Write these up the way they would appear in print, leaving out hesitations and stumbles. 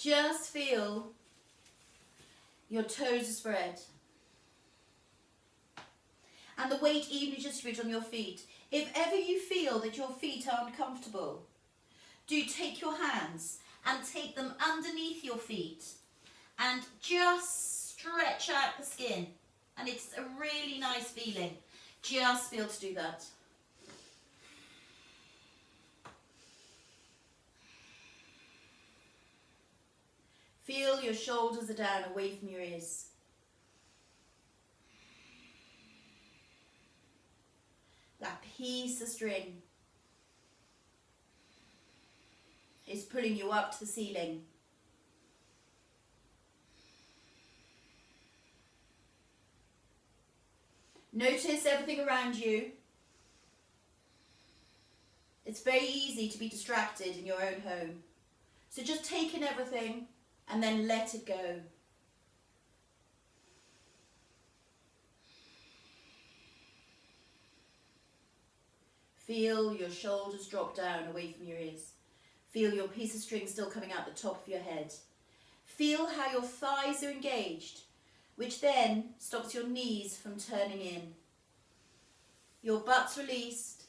just feel your toes are spread. And the weight evenly distributed on your feet. If ever you feel that your feet are uncomfortable, do take your hands and take them underneath your feet and just stretch out the skin. And it's a really nice feeling. Just be able to do that. Feel your shoulders are down away from your ears. That piece of string is pulling you up to the ceiling. Notice everything around you. It's very easy to be distracted in your own home. So just take in everything and then let it go. Feel your shoulders drop down away from your ears. Feel your piece of string still coming out the top of your head. Feel how your thighs are engaged, which then stops your knees from turning in. Your butt's released.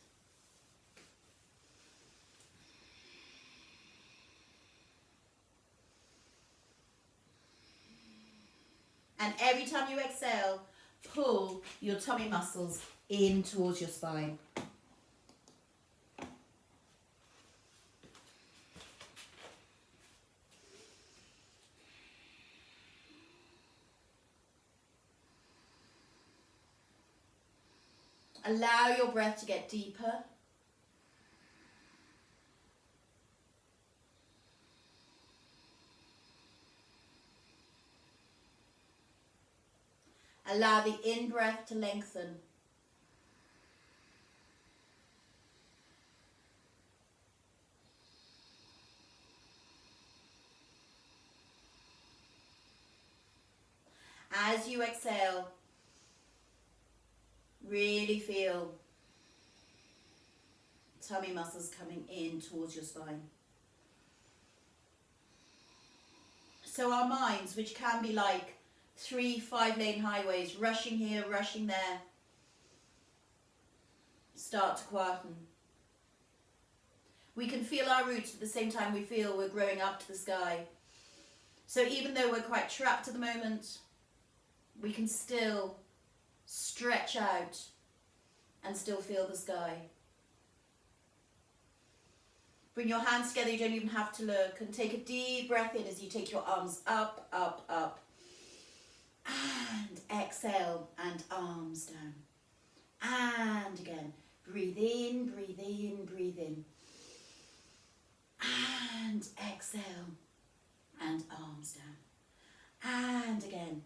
And every time you exhale, pull your tummy muscles in towards your spine. Allow your breath to get deeper. Allow the in-breath to lengthen. As you exhale, really feel tummy muscles coming in towards your spine. So our minds, which can be like 3 5-lane highways, rushing here, rushing there, start to quieten. We can feel our roots at the same time we feel we're growing up to the sky. So even though we're quite trapped at the moment, we can still stretch out and still feel the sky. Bring your hands together, you don't even have to look, and take a deep breath in as you take your arms up, up, up. And exhale, and arms down. And again, breathe in, breathe in, breathe in. And exhale, and arms down. And again.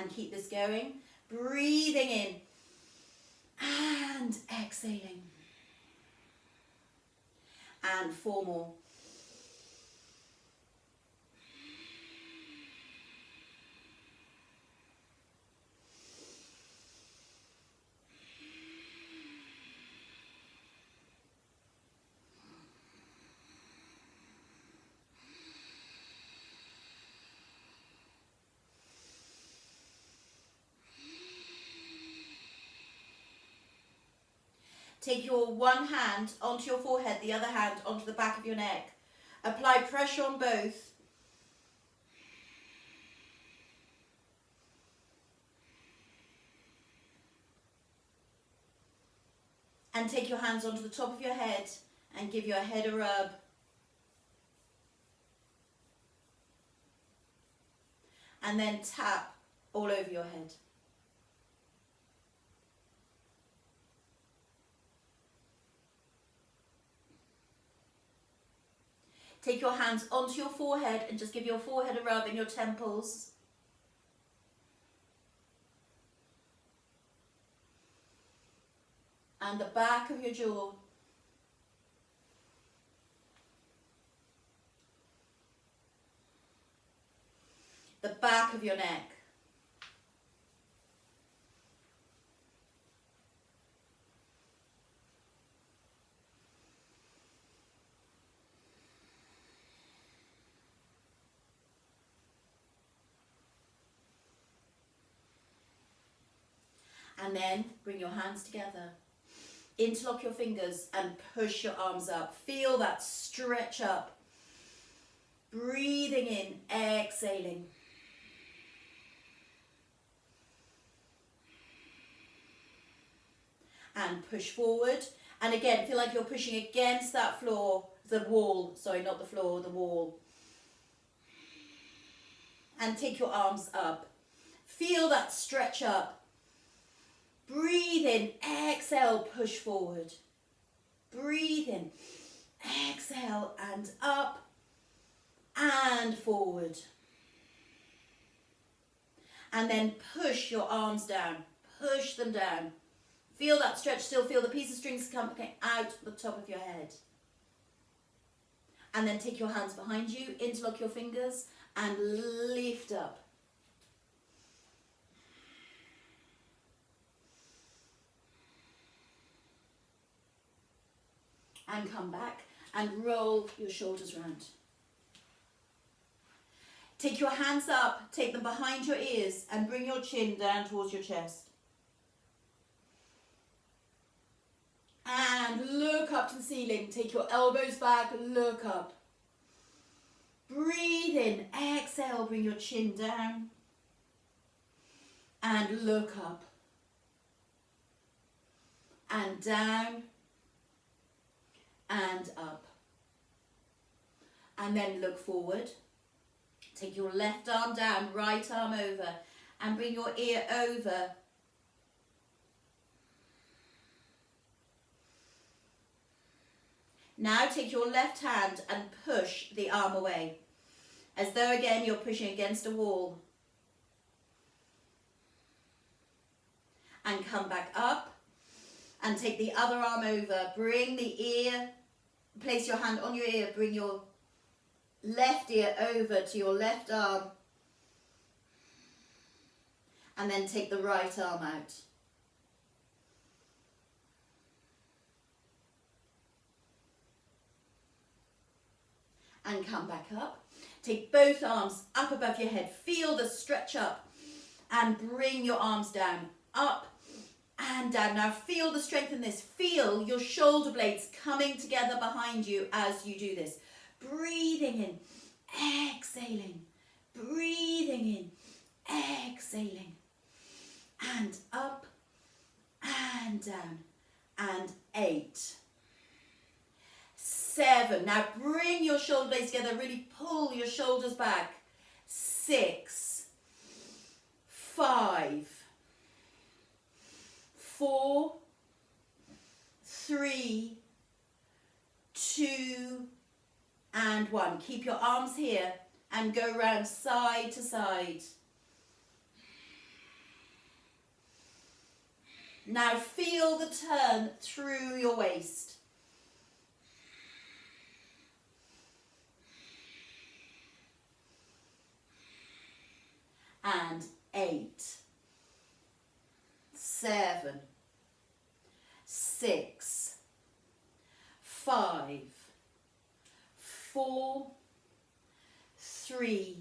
And keep this going. Breathing in and exhaling. And 4 more. Take your one hand onto your forehead, the other hand onto the back of your neck. Apply pressure on both. And take your hands onto the top of your head and give your head a rub. And then tap all over your head. Take your hands onto your forehead and just give your forehead a rub in your temples. And the back of your jaw. The back of your neck. And then bring your hands together. Interlock your fingers and push your arms up. Feel that stretch up. Breathing in, exhaling. And push forward. And again, feel like you're pushing against that floor, the wall. Sorry, not the floor, the wall. And take your arms up. Feel that stretch up. Breathe in, exhale, push forward. Breathe in, exhale, and up and forward. And then push your arms down. Push them down. Feel that stretch, still feel the piece of strings coming out the top of your head. And then take your hands behind you, interlock your fingers, and lift up. And come back and roll your shoulders round. Take your hands up, take them behind your ears, and bring your chin down towards your chest. And look up to the ceiling. Take your elbows back, look up. Breathe in, exhale, bring your chin down. And look up. And down. And up. And then look forward. Take your left arm down, right arm over. And bring your ear over. Now take your left hand and push the arm away, as though again you're pushing against a wall. And come back up and take the other arm over. Bring the ear, place your hand on your ear, bring your left ear over to your left arm. And then take the right arm out. And come back up. Take both arms up above your head. Feel the stretch up and bring your arms down, up and down. Now feel the strength in this. Feel your shoulder blades coming together behind you as you do this. Breathing in, exhaling. Breathing in, exhaling. And up and down. And 8. 7. Now bring your shoulder blades together. Really pull your shoulders back. 6. 5. 4. 3. 2. And 1. Keep your arms here and go round side to side. Now feel the turn through your waist. And 8, 7, 6, 5, 4, 3,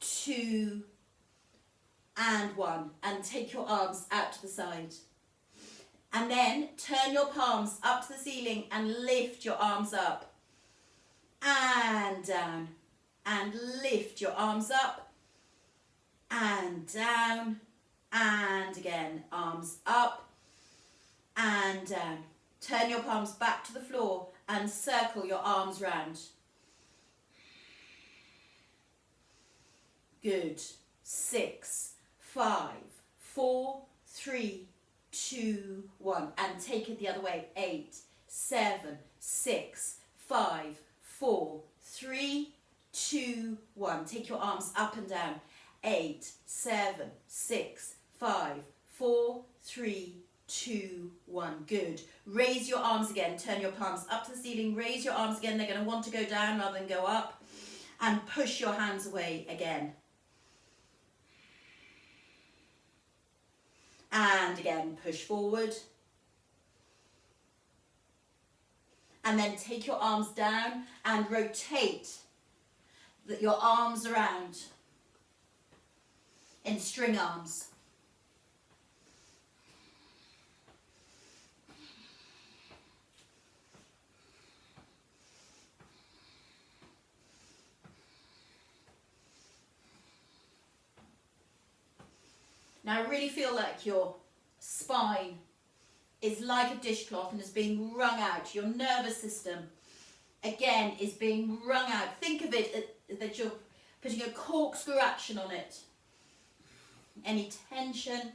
2, and 1. And take your arms out to the side. And then turn your palms up to the ceiling and lift your arms up. And down. And lift your arms up. And down, and again, arms up, and down. Turn your palms back to the floor and circle your arms round. Good. 6, 5, 4, 3, 2, 1. And take it the other way. 8, 7, 6, 5, 4, 3, 2, 1. Take your arms up and down. 8, 7, 6, 5, 4, 3, 2, 1. Good. Raise your arms again. Turn your palms up to the ceiling. Raise your arms again. They're going to want to go down rather than go up. And push your hands away again. And again, push forward. And then take your arms down and rotate your arms around in string arms. Now really feel like your spine is like a dishcloth and is being wrung out. Your nervous system, again, is being wrung out. Think of it that you're putting a corkscrew action on it. Any tension,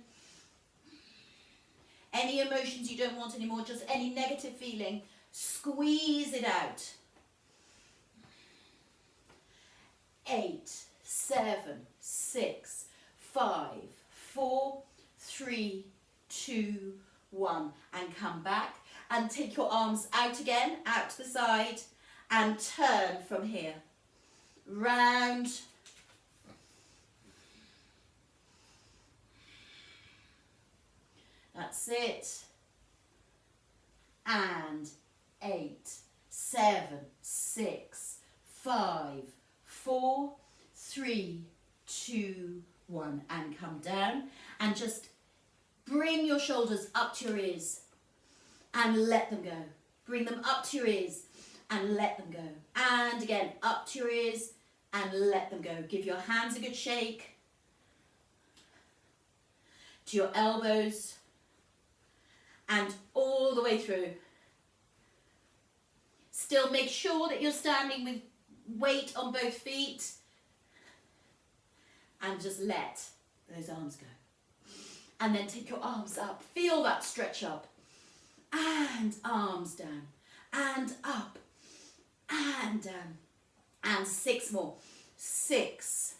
any emotions you don't want anymore, just any negative feeling, squeeze it out. 8, 7, 6, 5, 4, 3, 2, 1. And come back and take your arms out again, out to the side, and turn from here. Round. That's it. And 8, 7, 6, 5, 4, 3, 2, 1. And come down and just bring your shoulders up to your ears and let them go. Bring them up to your ears and let them go. And again, up to your ears and let them go. Give your hands a good shake to your elbows and all the way through. Still make sure that you're standing with weight on both feet and just let those arms go. And then take your arms up. Feel that stretch up. And arms down. And up. And down. And 6 more. 6,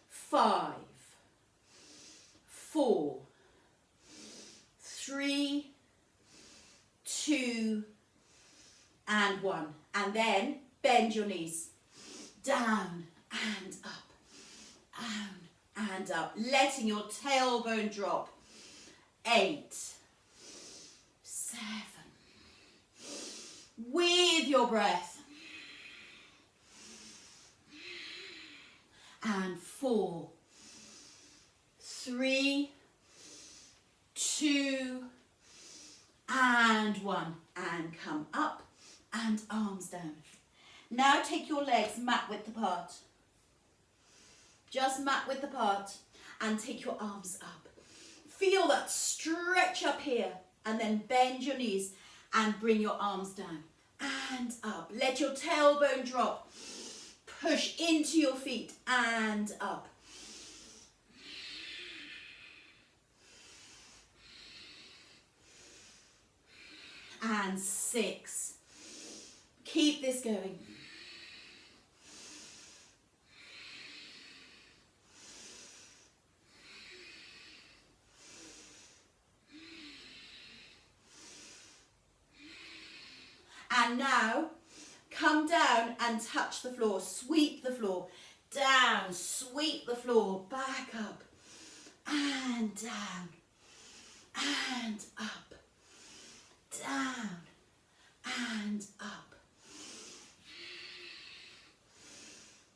5, 4, 3, 2, and 1. And then bend your knees. Down and up. Down and up. Letting your tailbone drop. 8, 7. With your breath. And 4, 3, 2, and 1. And come up and arms down. Now take your legs mat width apart. Just mat width apart and take your arms up. Feel that stretch up here and then bend your knees and bring your arms down and up. Let your tailbone drop. Push into your feet and up. And 6. Keep this going. And now, come down and touch the floor. Sweep the floor. Down, sweep the floor. Back up. And down. And up. Down. And up.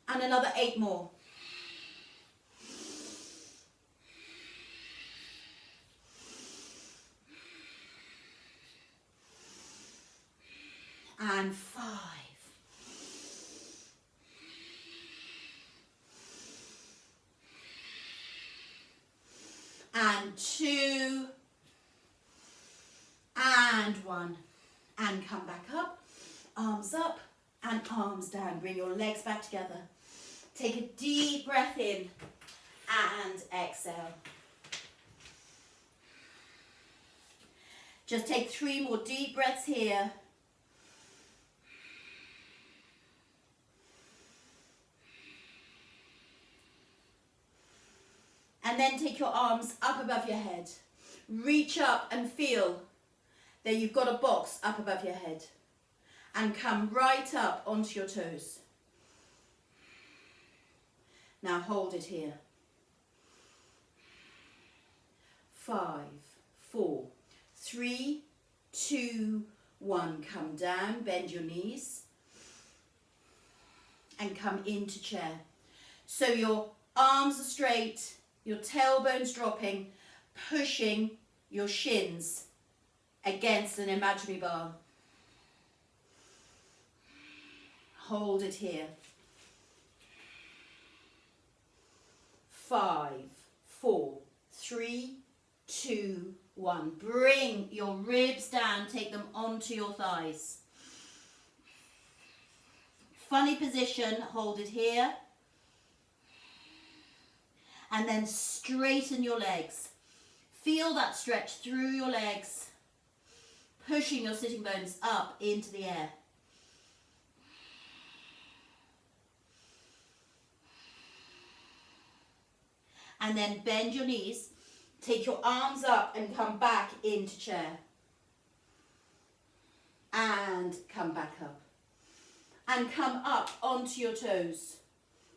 And another 8 more. And 5. And 2. And 1. And come back up. Arms up and arms down. Bring your legs back together. Take a deep breath in and exhale. Just take 3 more deep breaths here. And then take your arms up above your head. Reach up and feel that you've got a box up above your head. And come right up onto your toes. Now hold it here. 5, 4, 3, 2, 1. Come down, bend your knees. And come into chair. So your arms are straight. Your tailbone's dropping, pushing your shins against an imaginary bar. Hold it here. 5, 4, 3, 2, 1. Bring your ribs down, take them onto your thighs. Funny position, hold it here. And then straighten your legs. Feel that stretch through your legs, pushing your sitting bones up into the air. And then bend your knees, take your arms up and come back into chair. And come back up. And come up onto your toes.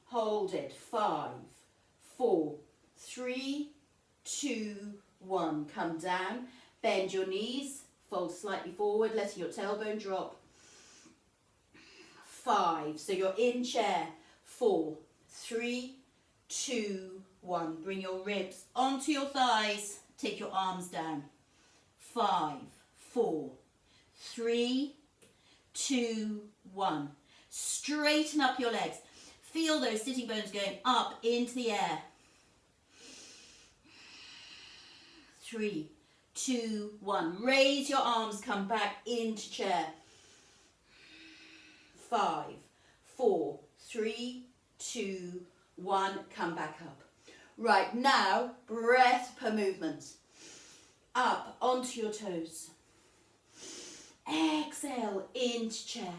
Hold it. 5, 4, 3, 2, 1. Come down. Bend your knees. Fold slightly forward, letting your tailbone drop. 5. So you're in chair. 4, 3, 2, 1. Bring your ribs onto your thighs. Take your arms down. 5, 4, 3, 2, 1. Straighten up your legs. Feel those sitting bones going up into the air. 3, 2, 1. Raise your arms, come back into chair. 5, 4, 3, 2, 1. Come back up. Right, now, breath per movement. Up onto your toes. Exhale into chair.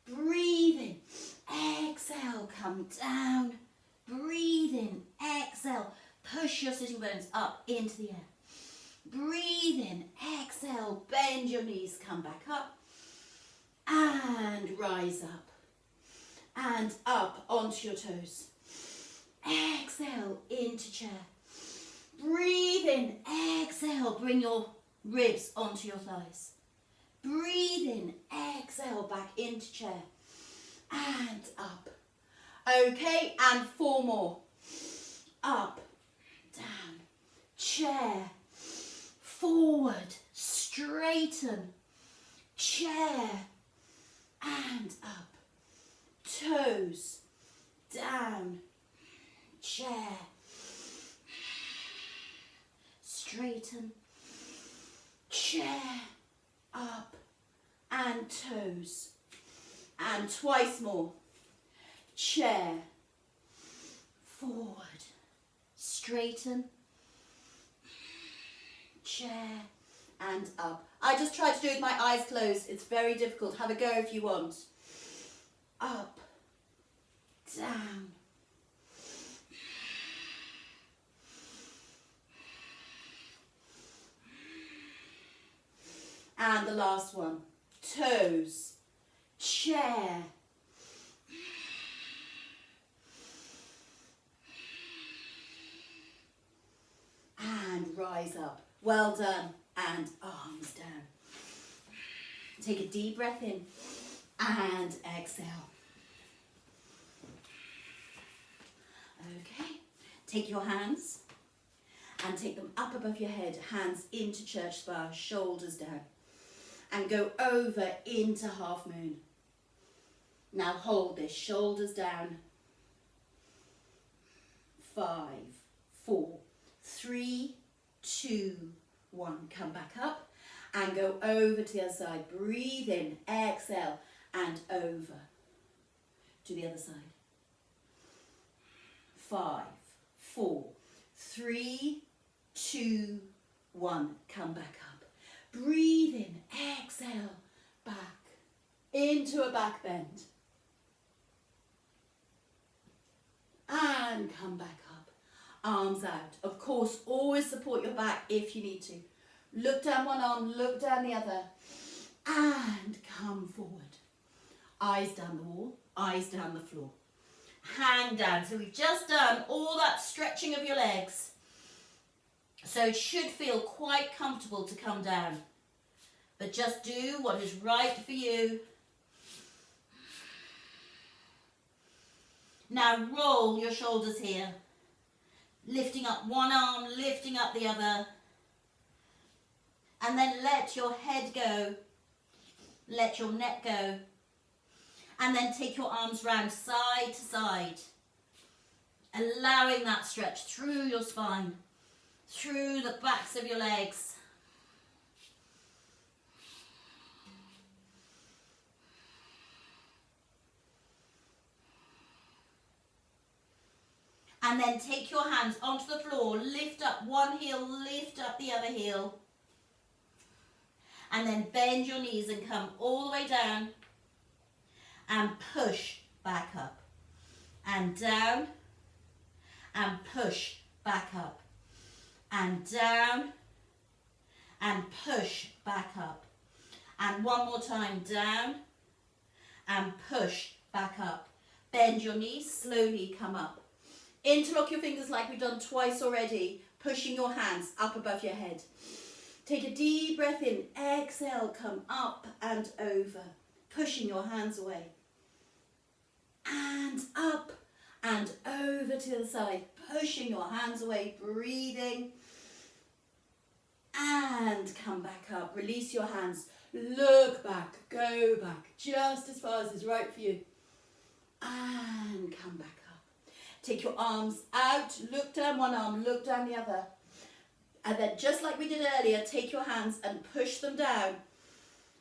Breathe in. Exhale, come down. Breathe in. Exhale. Push your sitting bones up into the air. Breathe in. Exhale. Bend your knees. Come back up. And rise up. And up onto your toes. Exhale into chair. Breathe in. Exhale. Bring your ribs onto your thighs. Breathe in, exhale, back into chair, and up. Okay, and 4 more. Up, down, chair, forward, straighten, chair, and up. Toes, down, chair, straighten, chair, up, and toes, and twice more. Chair, forward, straighten, chair, and up. I just try to do it with my eyes closed. It's very difficult. Have a go if you want. Up, down, and the last one. Toes, chair, and rise up. Well done. And arms down. Take a deep breath in and exhale. Okay. Take your hands and take them up above your head. Hands into church spire, shoulders down. And go over into half moon. Now hold this, shoulders down. 5, 4, 3, 2, 1. Come back up and go over to the other side. Breathe in, exhale, and over to the other side. 5, 4, 3, 2, 1. Come back up. Breathe in, exhale, back into a back bend. And come back up, arms out. Of course, always support your back if you need to. Look down one arm, look down the other, and come forward. Eyes down the wall, eyes down the floor. Hang down. So we've just done all that stretching of your legs. So it should feel quite comfortable to come down. But just do what is right for you. Now roll your shoulders here. Lifting up one arm, lifting up the other. And then let your head go. Let your neck go. And then take your arms round side to side. Allowing that stretch through your spine. through the backs of your legs. And then take your hands onto the floor, lift up one heel, lift up the other heel. And then bend your knees and come all the way down and push back up. And down and push back up. And down and push back up. And one more time, down and push back up. Bend your knees, slowly come up. Interlock your fingers like we've done twice already, pushing your hands up above your head. Take a deep breath in, exhale, come up and over, pushing your hands away. And up and over to the side, pushing your hands away, breathing. And come back up, release your hands, look back, go back, just as far as is right for you. And come back up. Take your arms out, look down one arm, look down the other. And then just like we did earlier, take your hands and push them down.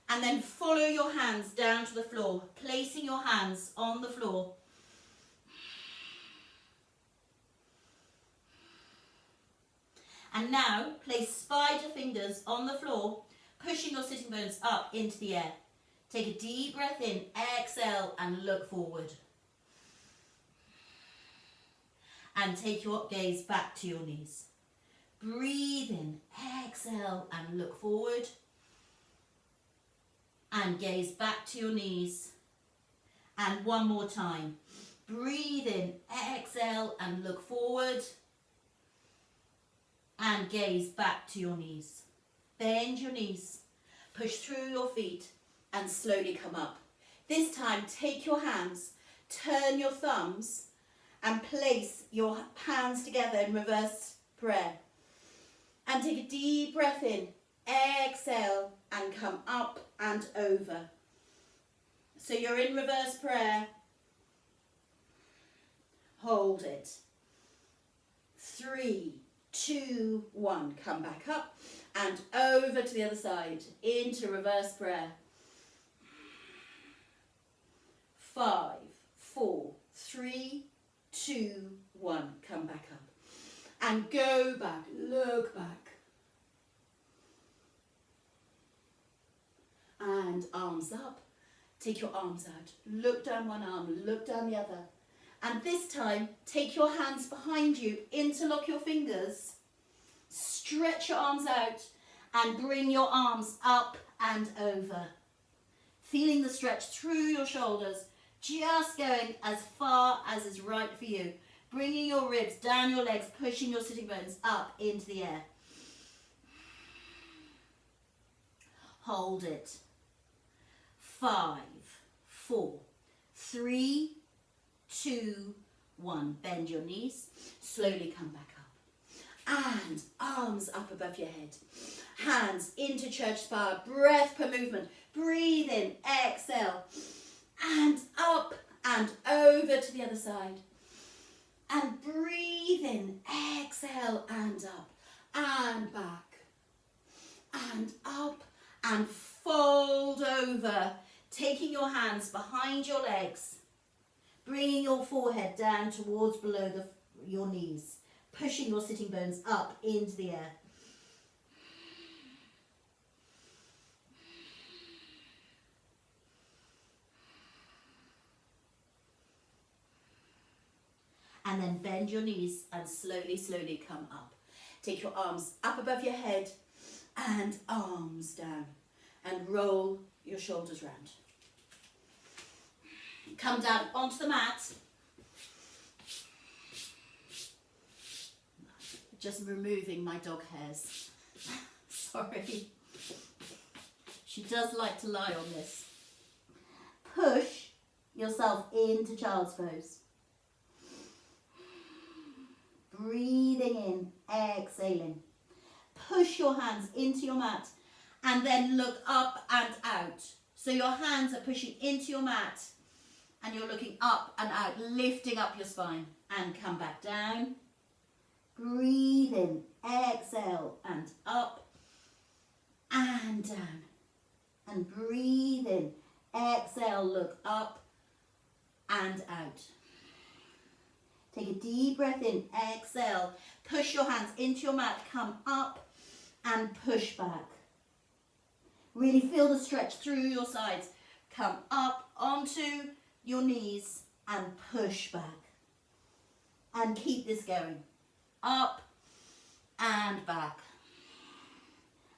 And then follow your hands down to the floor, placing your hands on the floor. And now place spider fingers on the floor, pushing your sitting bones up into the air. Take a deep breath in, exhale and look forward. And take your gaze back to your knees. Breathe in, exhale and look forward. And gaze back to your knees. And one more time. Breathe in, exhale and look forward. And gaze back to your knees. Bend your knees. Push through your feet and slowly come up. This time take your hands, turn your thumbs and place your hands together in reverse prayer. And take a deep breath in, exhale and come up and over. So you're in reverse prayer. Hold it. 3, 2, 1. Come back up and over to the other side into reverse prayer. 5, 4, 3, 2, 1. Come back up. And go back, look back. And arms up. Take your arms out. Look down one arm, look down the other. And this time, take your hands behind you, interlock your fingers, stretch your arms out, and bring your arms up and over. Feeling the stretch through your shoulders, just going as far as is right for you. Bringing your ribs down your legs, pushing your sitting bones up into the air. Hold it. 5, 4, 3, 2, 1. Bend your knees. Slowly come back up. And arms up above your head. Hands into church spire. Breath per movement. Breathe in. Exhale. And up and over to the other side. And breathe in, exhale and up and back and up and fold over, taking your hands behind your legs, bringing your forehead down towards below your knees, pushing your sitting bones up into the air. And then bend your knees and slowly, slowly come up. Take your arms up above your head and arms down. And roll your shoulders round. Come down onto the mat. Just removing my dog hairs. Sorry. She does like to lie on this. Push yourself into child's pose. Breathing in, exhaling. Push your hands into your mat and then look up and out. So your hands are pushing into your mat and you're looking up and out, lifting up your spine. And come back down. Breathe in, exhale, and up and down. And breathe in, exhale, look up and out. Take a deep breath in, exhale, push your hands into your mat, come up and push back. Really feel the stretch through your sides. Come up onto your knees and push back. And keep this going. Up and back.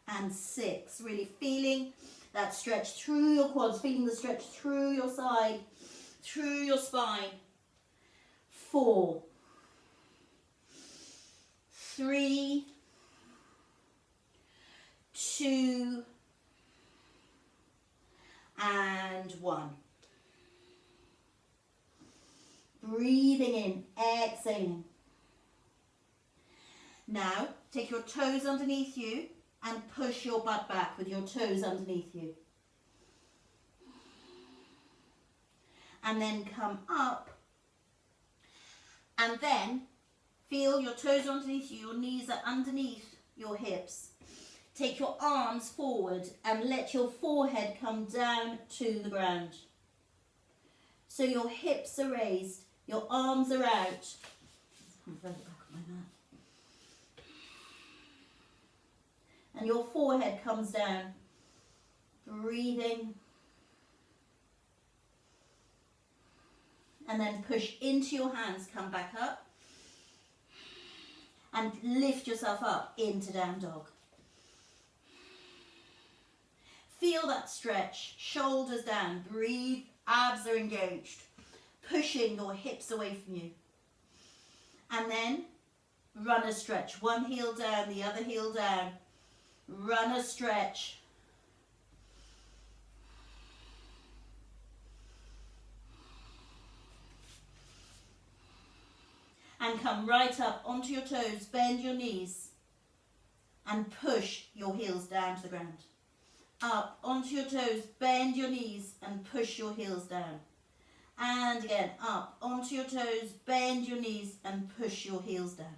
And 6. Really feeling that stretch through your quads, feeling the stretch through your side, through your spine. 4, 3, 2, and 1. Breathing in, exhaling. Now, take your toes underneath you and push your butt back with your toes underneath you. And then come up. And then feel your toes underneath you, your knees are underneath your hips. Take your arms forward and let your forehead come down to the ground. So your hips are raised, your arms are out. I'm further back on my mat. And your forehead comes down. Breathing. And then push into your hands, come back up. And lift yourself up into down dog. Feel that stretch, shoulders down, breathe, abs are engaged. Pushing your hips away from you. And then run a stretch, one heel down, the other heel down. Run a stretch. And come right up onto your toes, bend your knees and push your heels down to the ground. Up onto your toes, bend your knees and push your heels down. And again, up onto your toes, bend your knees and push your heels down.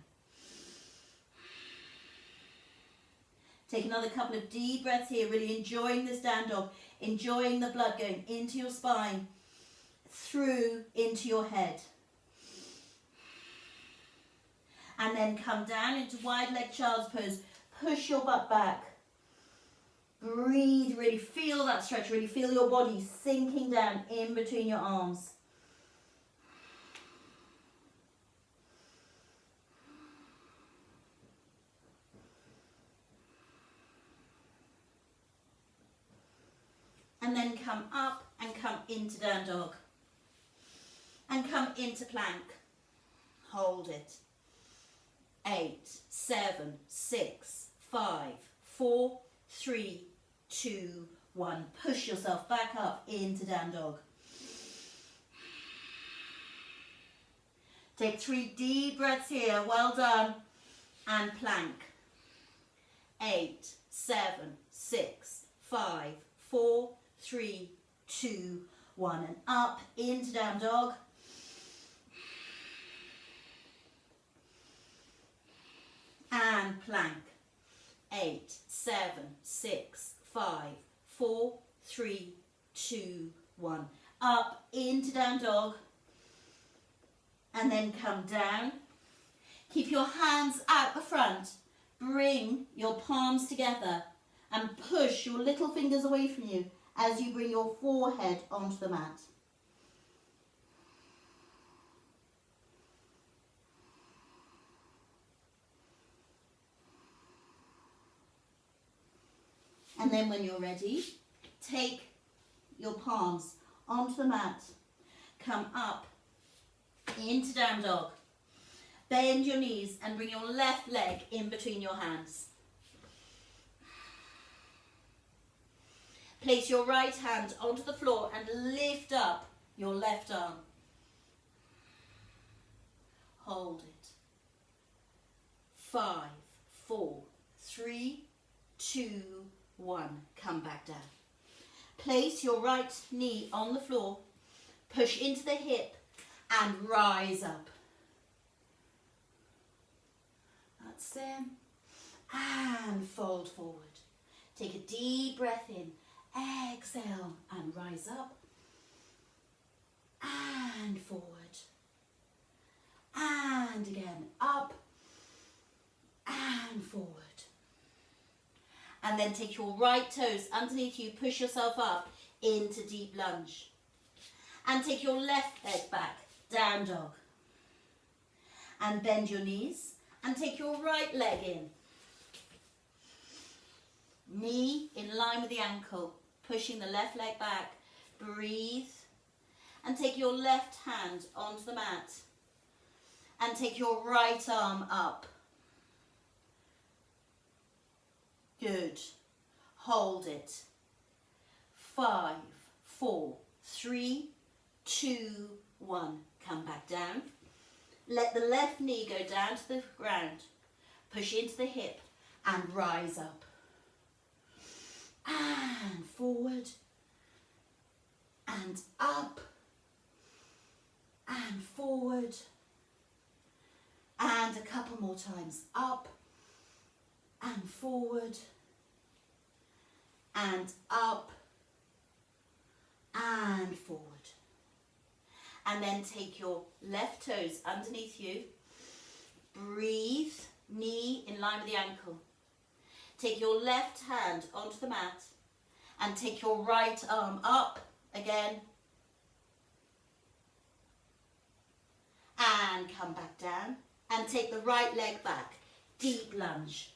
Take another couple of deep breaths here, really enjoying this down dog, enjoying the blood going into your spine, through into your head. And then come down into wide leg child's pose. Push your butt back. Breathe, really feel that stretch, really feel your body sinking down in between your arms. And then come up and come into down dog. And come into plank. Hold it. 8, 7, 6, 5, 4, 3, 2, 1. Push yourself back up into down dog. Take 3 deep breaths here. Well done. And plank. 8, 7, 6, 5, 4, 3, 2, 1. And up into down dog. And plank. 8, 7, 6, 5, 4, 3, 2, 1. Up into down dog. And then come down. Keep your hands out the front. Bring your palms together and push your little fingers away from you as you bring your forehead onto the mat. And then when you're ready, take your palms onto the mat. Come up into down dog. Bend your knees and bring your left leg in between your hands. Place your right hand onto the floor and lift up your left arm. Hold it. 5, 4, 3, 2, 1. Come back down. Place your right knee on the floor. Push into the hip and rise up. That's That's it. And fold forward. Take a deep breath in. Exhale and rise up. And forward. And again, up and forward. And then take your right toes underneath you, push yourself up into deep lunge. And take your left leg back, down dog. And bend your knees and take your right leg in. Knee in line with the ankle, pushing the left leg back. Breathe. And take your left hand onto the mat. And take your right arm up. Good. Hold it. 5, 4, 3, 2, 1. Come back down. Let the left knee go down to the ground. Push into the hip and rise up. And forward. And up. And forward. And a couple more times. Up. And forward. And up. And forward. And then take your left toes underneath you. Breathe, knee in line with the ankle. Take your left hand onto the mat and take your right arm up again. And come back down and take the right leg back. Deep lunge.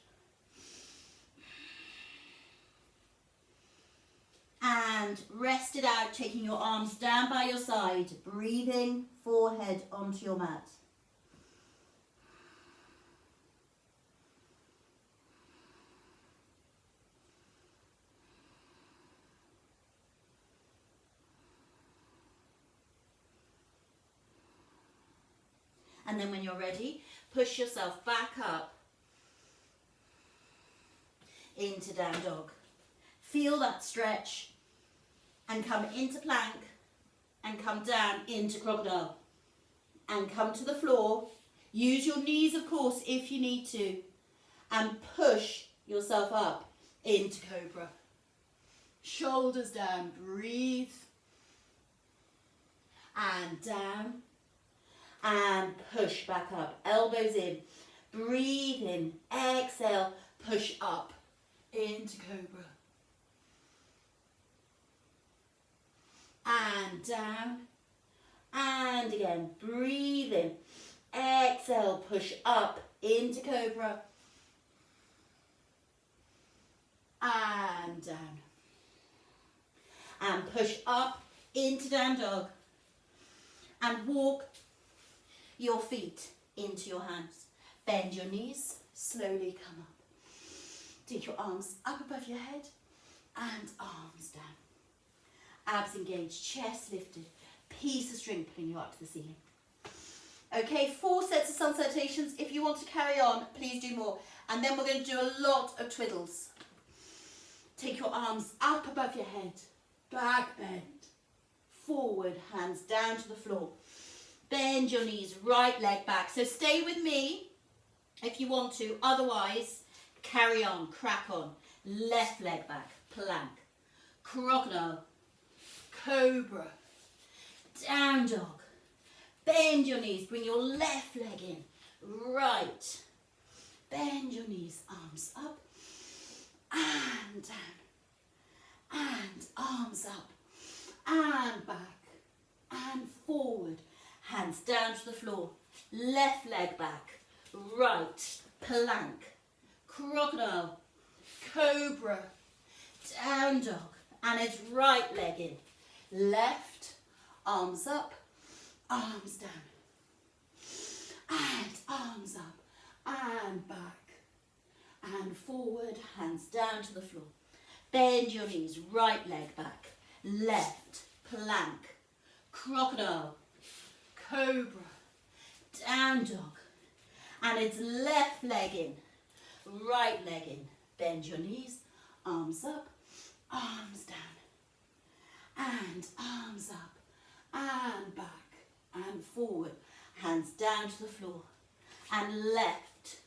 And rest it out, taking your arms down by your side, breathing forehead onto your mat. And then when you're ready, push yourself back up into down dog. Feel that stretch and come into plank and come down into crocodile and come to the floor. Use your knees, of course, if you need to, and push yourself up into cobra. Shoulders down, breathe, and down, and push back up. Elbows in, breathe in, exhale, push up into cobra. And down, and again, breathe in, exhale, push up into cobra, and down, and push up into down dog, and walk your feet into your hands. Bend your knees, slowly come up. Take your arms up above your head, and arms down. Abs engaged, chest lifted, piece of string pulling you up to the ceiling. Okay, 4 sets of sun salutations. If you want to carry on, please do more. And then we're going to do a lot of twiddles. Take your arms up above your head, back bend, forward, hands down to the floor. Bend your knees, right leg back. So stay with me if you want to. Otherwise, carry on, crack on. Left leg back, plank, crocodile, cobra, down dog. Bend your knees, bring your left leg in, right. Bend your knees, arms up, and down, and arms up, and back, and forward. Hands down to the floor, left leg back, right, plank, crocodile, cobra, down dog, and it's right leg in. Left, arms up, arms down, and arms up, and back, and forward, hands down to the floor. Bend your knees, right leg back, left, plank, crocodile, cobra, down dog, and it's left leg in, right leg in. Bend your knees, arms up, arms down, and arms up, and back, and forward, hands down to the floor, and left,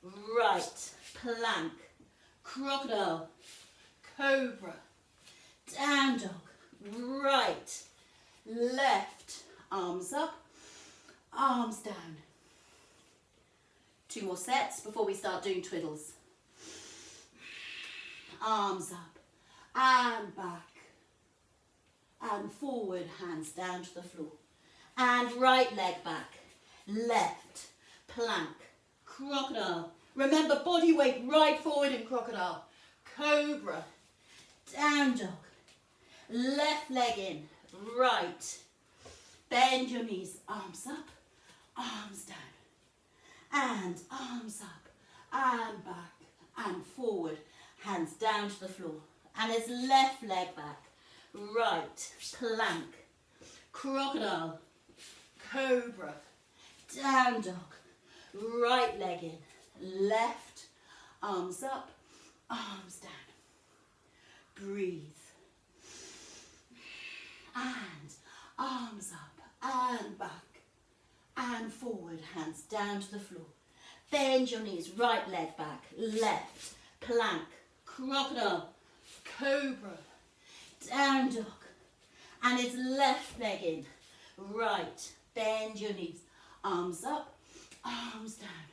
right, plank, crocodile, cobra, down dog, right, left, arms up, arms down. 2 more sets before we start doing twiddles. Arms up and back and forward, hands down to the floor. And right leg back, left, plank, crocodile. Remember, body weight right forward in crocodile. Cobra, down dog, left leg in, right. Bend your knees, arms up, arms down. And arms up and back and forward, hands down to the floor. And it's left leg back, right, plank, crocodile, cobra, down dog, right leg in, left, arms up, arms down. Breathe. And arms up and back and forward, hands down to the floor. Bend your knees, right leg back, left, plank, crocodile, cobra, down dog. And it's left leg in, right, bend your knees, arms up, arms down.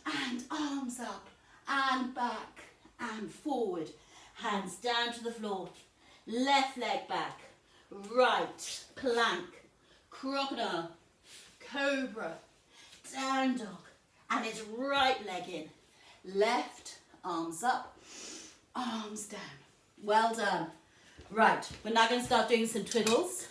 And arms up and back and forward, hands down to the floor. Left leg back, right, plank, crocodile, cobra, down dog. And it's right leg in, left, arms up, arms down. Well done. Right, we're now going to start doing some twiddles.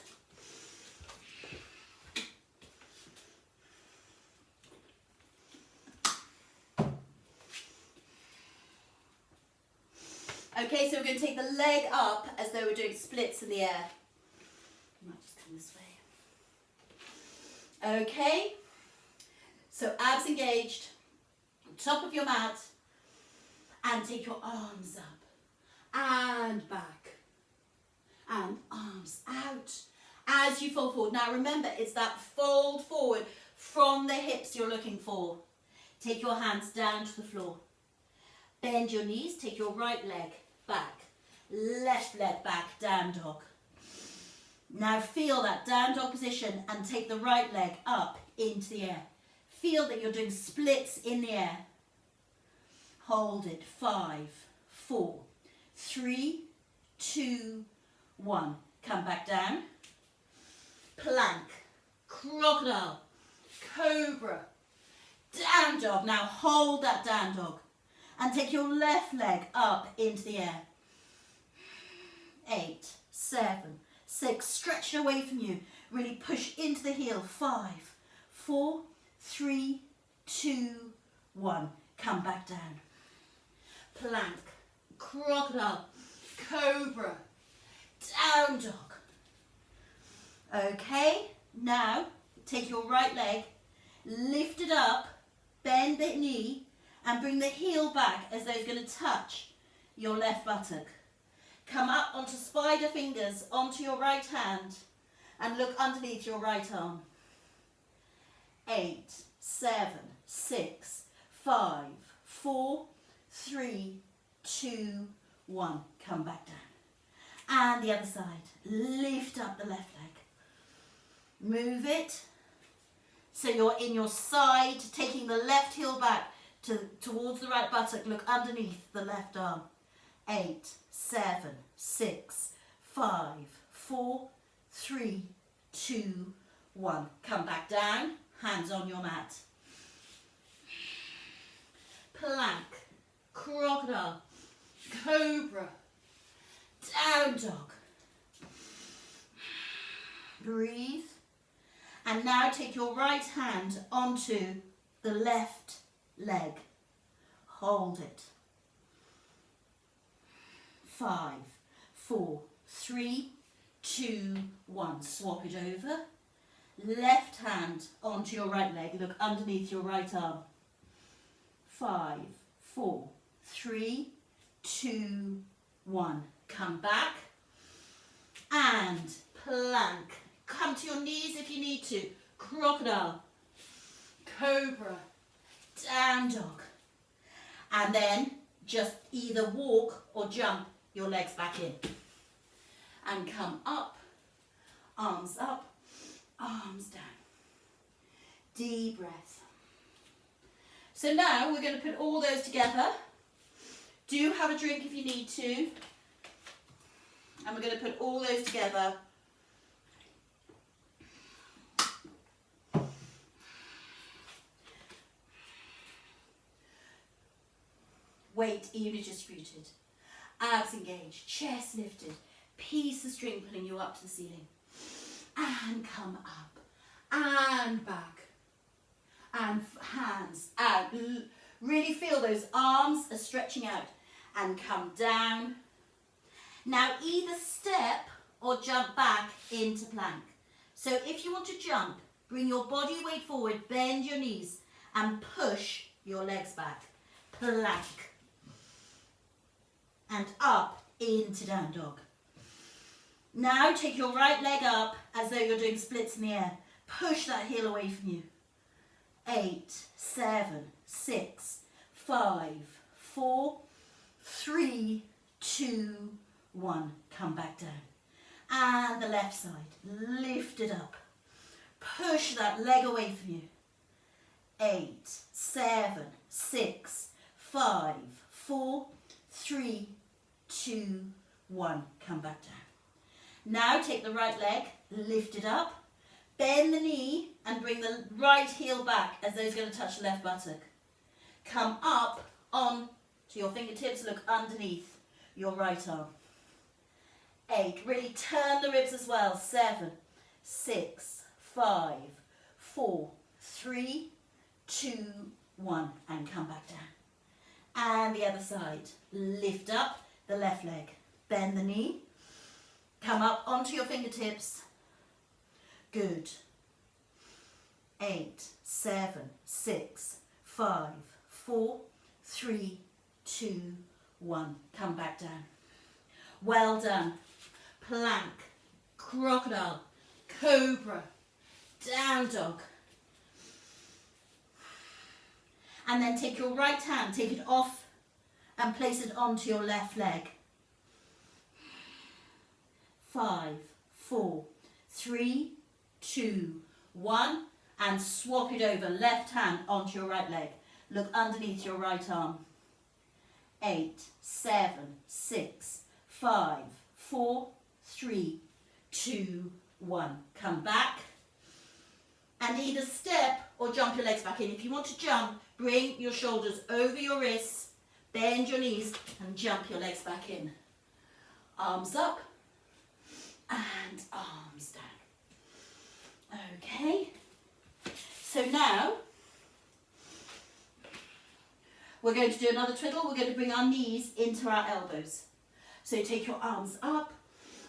Okay, so we're going to take the leg up as though we're doing splits in the air. I might just come this way. Okay, so abs engaged, top of your mat, and take your arms up and back and arms out as you fold forward. Now remember, it's that fold forward from the hips you're looking for. Take your hands down to the floor. Bend your knees, take your right leg back, left leg back, down dog. Now feel that down dog position and take the right leg up into the air. Feel that you're doing splits in the air. Hold it. 5, 4, 3, 2, 1. Come back down. Plank, crocodile, cobra, down dog. Now hold that down dog. And take your left leg up into the air. 8, 7, 6. Stretch it away from you. Really push into the heel. 5, 4, 3, 2, 1. Come back down. Plank, crocodile, cobra, down dog. Okay, now take your right leg, lift it up, bend the knee, and bring the heel back as though it's going to touch your left buttock. Come up onto spider fingers onto your right hand and look underneath your right arm. 8, 7, 6, 5, 4, 3, 2, 1. Come back down. And the other side. Lift up the left leg. Move it so you're in your side, taking the left heel back towards the right buttock. Look underneath the left arm. 8, 7, 6, 5, 4, 3, 2, 1. Come back down. Hands on your mat. Plank, crocodile, cobra, down dog. Breathe. And now take your right hand onto the left leg. Hold it. 5, 4, 3, 2, 1. Swap it over. Left hand onto your right leg. Look underneath your right arm. 5, 4, 3, 2, 1. Come back. And plank. Come to your knees if you need to. Crocodile. Cobra. down dog. And then just either walk or jump your legs back in. And come up, arms down. Deep breath. So now we're going to put all those together. Do have a drink if you need to. And we're going to put all those together. Weight evenly distributed. Abs engaged. Chest lifted. Piece of string pulling you up to the ceiling. And come up. And back. And hands out. Really feel those arms are stretching out. And come down. Now either step or jump back into plank. So if you want to jump, bring your body weight forward, bend your knees and push your legs back. Plank. And up into down dog. Now take your right leg up as though you're doing splits in the air. Push that heel away from you. 8, 7, 6, 5, 4, 3, 2, 1. Come back down. And the left side. Lift it up. Push that leg away from you. 8, 7, 6, 5, 4, 3, 2, 1. Come back down. Now take the right leg, lift it up, bend the knee and bring the right heel back as though it's going to touch the left buttock. Come up on to your fingertips, look underneath your right arm. 8, really turn the ribs as well. 7, 6, 5, 4, 3, 2, 1 and come back down. And the other side, lift up the left leg, bend the knee, come up onto your fingertips. Good. 8, 7, 6, 5, 4, 3, 2, 1. Come back down. Well done. Plank, crocodile, cobra, down dog. And then take your right hand, take it off and place it onto your left leg. 5, 4, 3, 2, 1 and swap it over. Left hand onto your right leg. Look underneath your right arm. 8, 7, 6, 5, 4, 3, 2, 1. Come back. And either step or jump your legs back in. If you want to jump, bring your shoulders over your wrists, bend your knees and jump your legs back in. Arms up and arms down. Okay. So now we're going to do another twiddle. We're going to bring our knees into our elbows. So take your arms up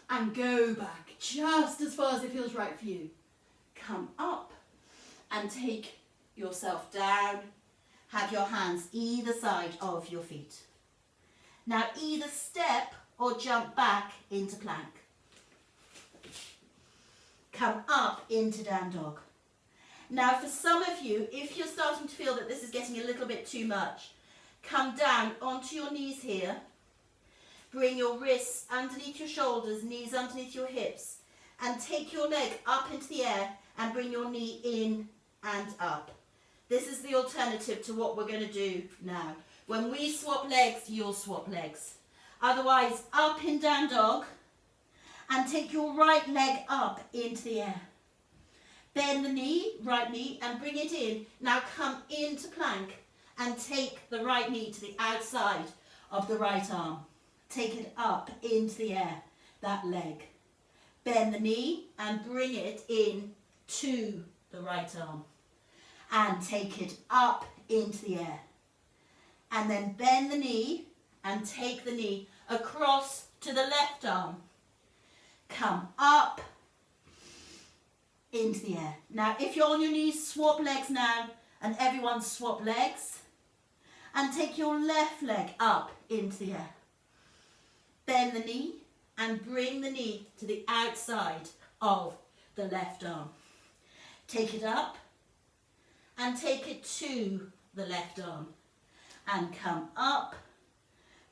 and go back just as far as it feels right for you. Come up and take yourself down. Have your hands either side of your feet. Now either step or jump back into plank. Come up into down dog. Now for some of you, if you're starting to feel that this is getting a little bit too much, come down onto your knees here. Bring your wrists underneath your shoulders, knees underneath your hips, and take your leg up into the air and bring your knee in and up. This is the alternative to what we're going to do now. When we swap legs, you'll swap legs. Otherwise, up in down dog and take your right leg up into the air. Bend the knee, right knee, and bring it in. Now come into plank and take the right knee to the outside of the right arm. Take it up into the air, that leg. Bend the knee and bring it in to the right arm. And take it up into the air. And then bend the knee and take the knee across to the left arm. Come up into the air. Now if you're on your knees, swap legs now, and everyone swap legs. And take your left leg up into the air. Bend the knee and bring the knee to the outside of the left arm. Take it up and take it to the left arm. And come up,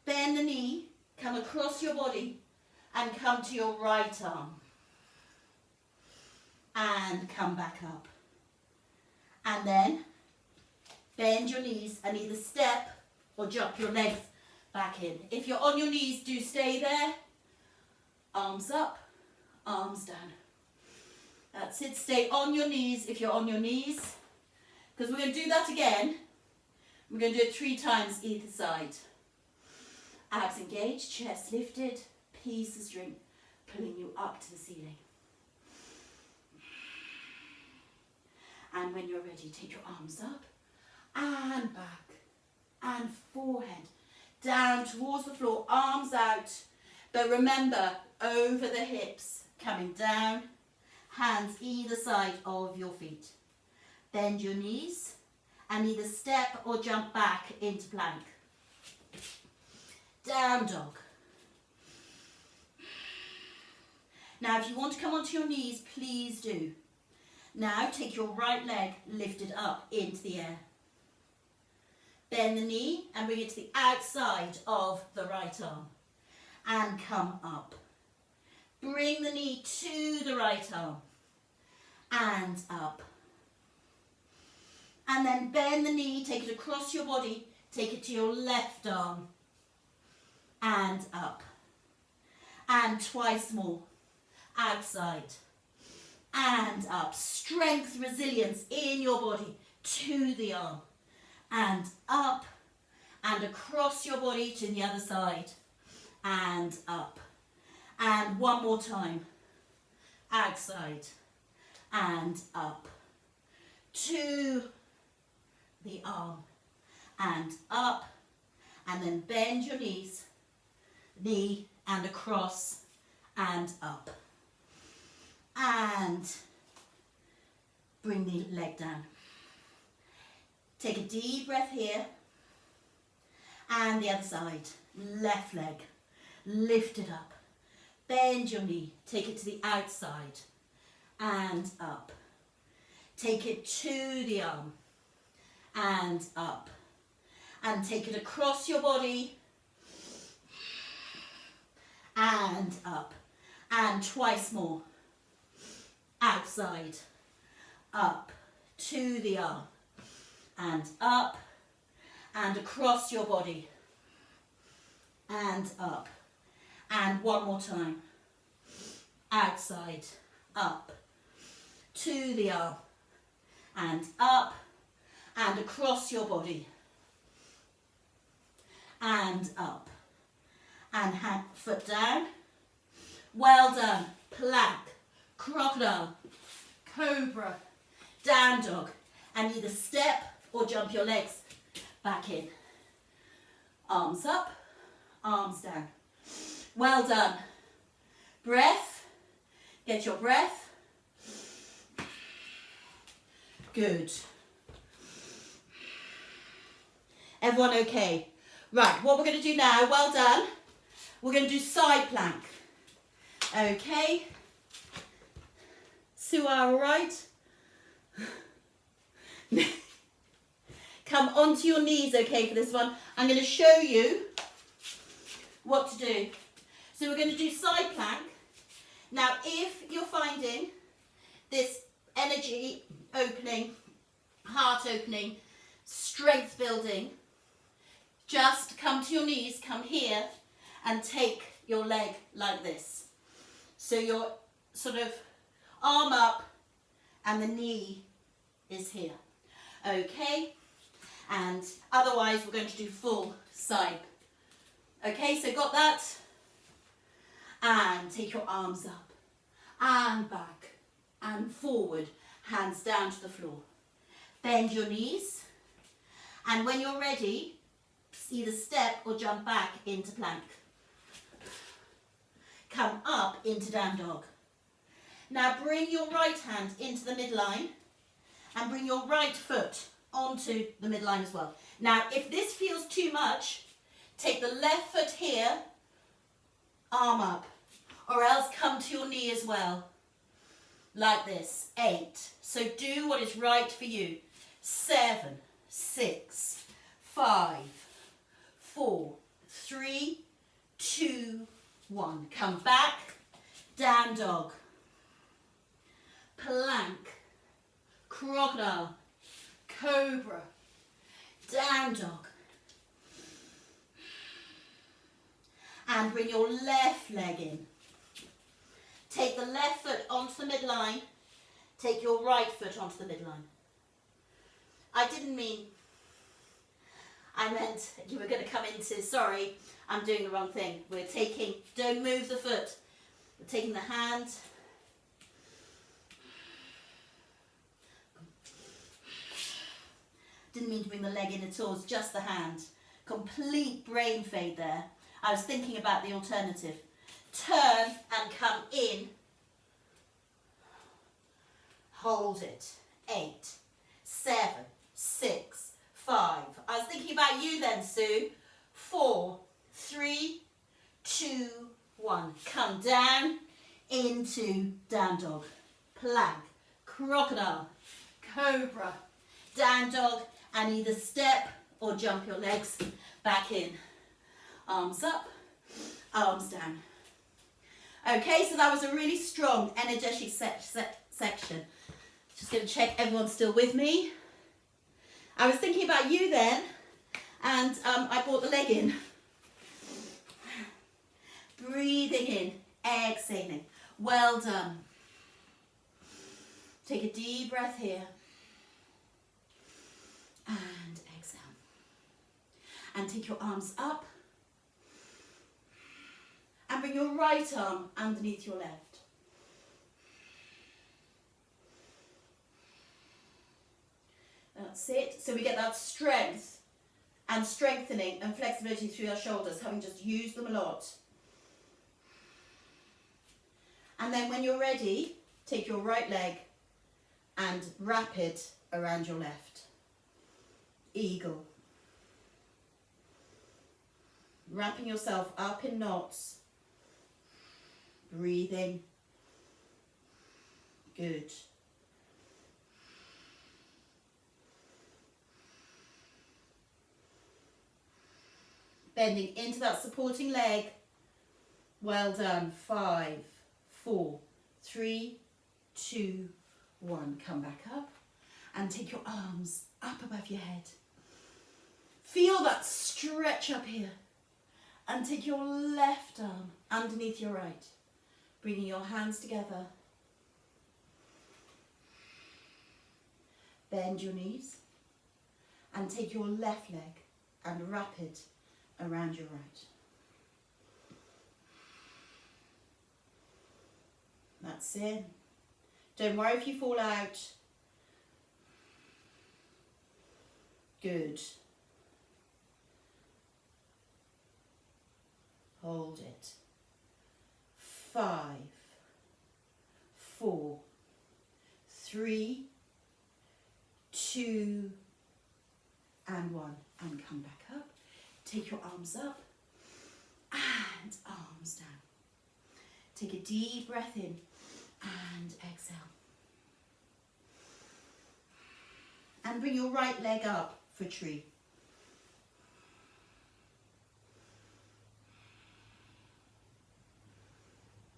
bend the knee, come across your body and come to your right arm. And come back up. And then bend your knees and either step or jump your legs back in. If you're on your knees, do stay there. Arms up, arms down. That's it, stay on your knees if you're on your knees. Because we're going to do that again. We're going to do it 3 times either side. Abs engaged, chest lifted, piece of string pulling you up to the ceiling. And when you're ready, take your arms up and back and forehead down towards the floor, arms out. But remember, over the hips, coming down, hands either side of your feet. Bend your knees and either step or jump back into plank. Down dog. Now if you want to come onto your knees, please do. Now take your right leg lifted up into the air. Bend the knee and bring it to the outside of the right arm. And come up. Bring the knee to the right arm. And up. And then bend the knee, take it across your body, take it to your left arm. And up. And twice more. Outside. And up. Strength, resilience in your body to the arm. And up. And across your body to the other side. And up. And one more time. Outside. And up. To the arm. And up. And then bend your knees. Knee and across. And up. And bring the leg down. Take a deep breath here. And the other side. Left leg. Lift it up. Bend your knee. Take it to the outside. And up. Take it to the arm. And up. And take it across your body. And up. And twice more. Outside. Up. To the arm. And up. And across your body. And up. And one more time. Outside. Up. To the arm. And up. And across your body. And up. And hand, foot down. Well done. Plank. Crocodile. Cobra. Down dog. And either step or jump your legs back in. Arms up. Arms down. Well done. Breath. Get your breath. Good. Everyone okay? Right, what we're going to do now, well done. We're going to do side plank. Okay. Sue, all right? Come onto your knees, okay, for this one. I'm going to show you what to do. So we're going to do side plank. Now, if you're finding this energy opening, heart opening, strength building, just come to your knees, come here, and take your leg like this. So your sort of arm up and the knee is here. Okay? And otherwise we're going to do full side. Okay, so got that? And take your arms up and back and forward, hands down to the floor. Bend your knees, and when you're ready, either step or jump back into plank. Come up into down dog. Now bring your right hand into the midline and bring your right foot onto the midline as well. Now if this feels too much, take the left foot here, arm up, or else come to your knee as well, like this. 8. So do what is right for you. 7, 6, 5, 4, 3, 2, 1. Come back, down dog, plank, crocodile, cobra, down dog. And bring your left leg in. Take the left foot onto the midline. Take your right foot onto the midline. I meant you were going to come into, sorry, I'm doing the wrong thing. We're taking, don't move the foot. We're taking the hand. Didn't mean to bring the leg in at all, it's just the hand. Complete brain fade there. I was thinking about the alternative. Turn and come in. Hold it. 8, 7, 6, 5. I was thinking about you then, Sue. 4, 3, 2, 1. Come down into down dog. Plank, crocodile, cobra, down dog, and either step or jump your legs back in. Arms up, arms down. Okay, so that was a really strong, energetic section. Just going to check everyone's still with me. I was thinking about you then, and I brought the leg in. Breathing in, exhaling. Well done. Take a deep breath here. And exhale. And take your arms up. And bring your right arm underneath your left. That's it. So we get that strength and strengthening and flexibility through our shoulders, having just used them a lot. And then when you're ready, take your right leg and wrap it around your left. Eagle. Wrapping yourself up in knots. Breathing. Good. Bending into that supporting leg. Well done. 5, 4, 3, 2, 1. Come back up and take your arms up above your head. Feel that stretch up here and take your left arm underneath your right. Bringing your hands together. Bend your knees and take your left leg and wrap it around your right. That's it. Don't worry if you fall out. Good. Hold it. 5, 4, 3, 2, and 1. And come back up. Take your arms up and arms down. Take a deep breath in and exhale. And bring your right leg up for tree.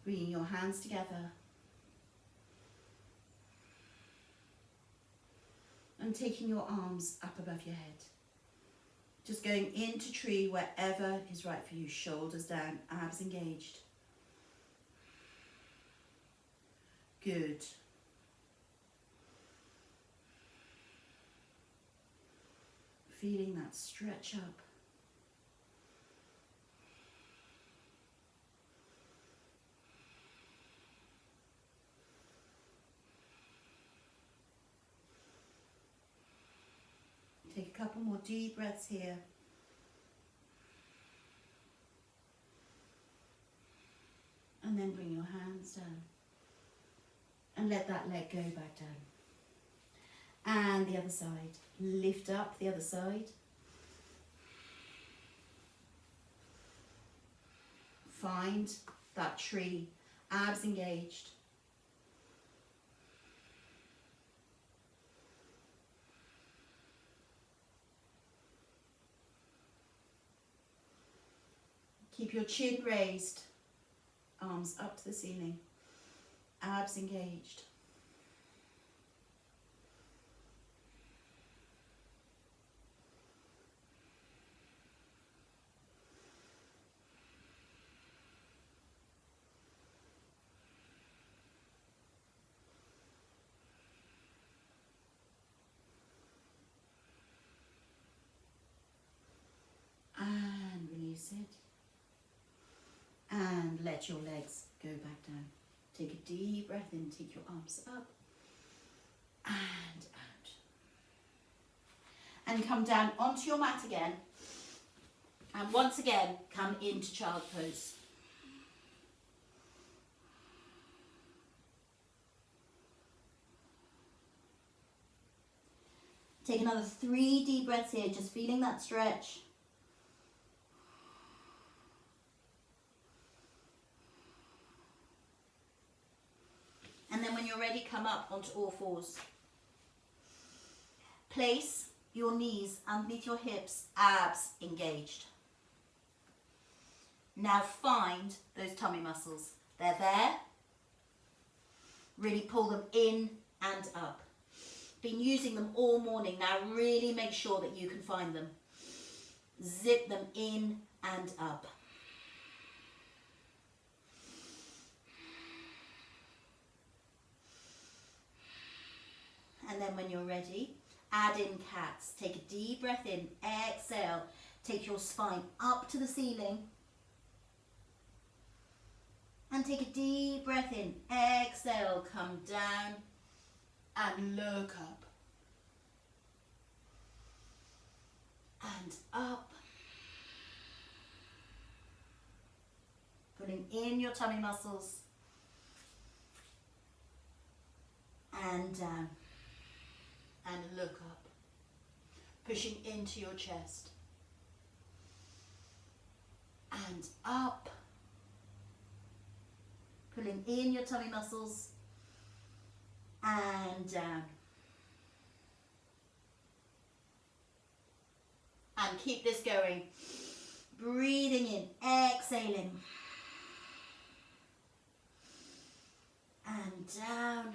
Bringing your hands together. And taking your arms up above your head. Just going into tree wherever is right for you. Shoulders down, abs engaged. Good. Feeling that stretch up. Take a couple more deep breaths here. And then bring your hands down. And let that leg go back down. And the other side. Lift up the other side. Find that tree. Abs engaged. Keep your chin raised, arms up to the ceiling, abs engaged. And release it. And let your legs go back down. Take a deep breath in, take your arms up and out. And come down onto your mat again. And once again, come into child pose. Take another 3 deep breaths here, just feeling that stretch. And then when you're ready, come up onto all fours. Place your knees underneath your hips, abs engaged. Now find those tummy muscles. They're there. Really pull them in and up. Been using them all morning. Now really make sure that you can find them. Zip them in and up. And then when you're ready, add in cats. Take a deep breath in, exhale. Take your spine up to the ceiling. And take a deep breath in, exhale, come down and look up. And up. Pulling in your tummy muscles. And down. And look up, pushing into your chest, and up, pulling in your tummy muscles, and down. And keep this going, breathing in, exhaling, and down.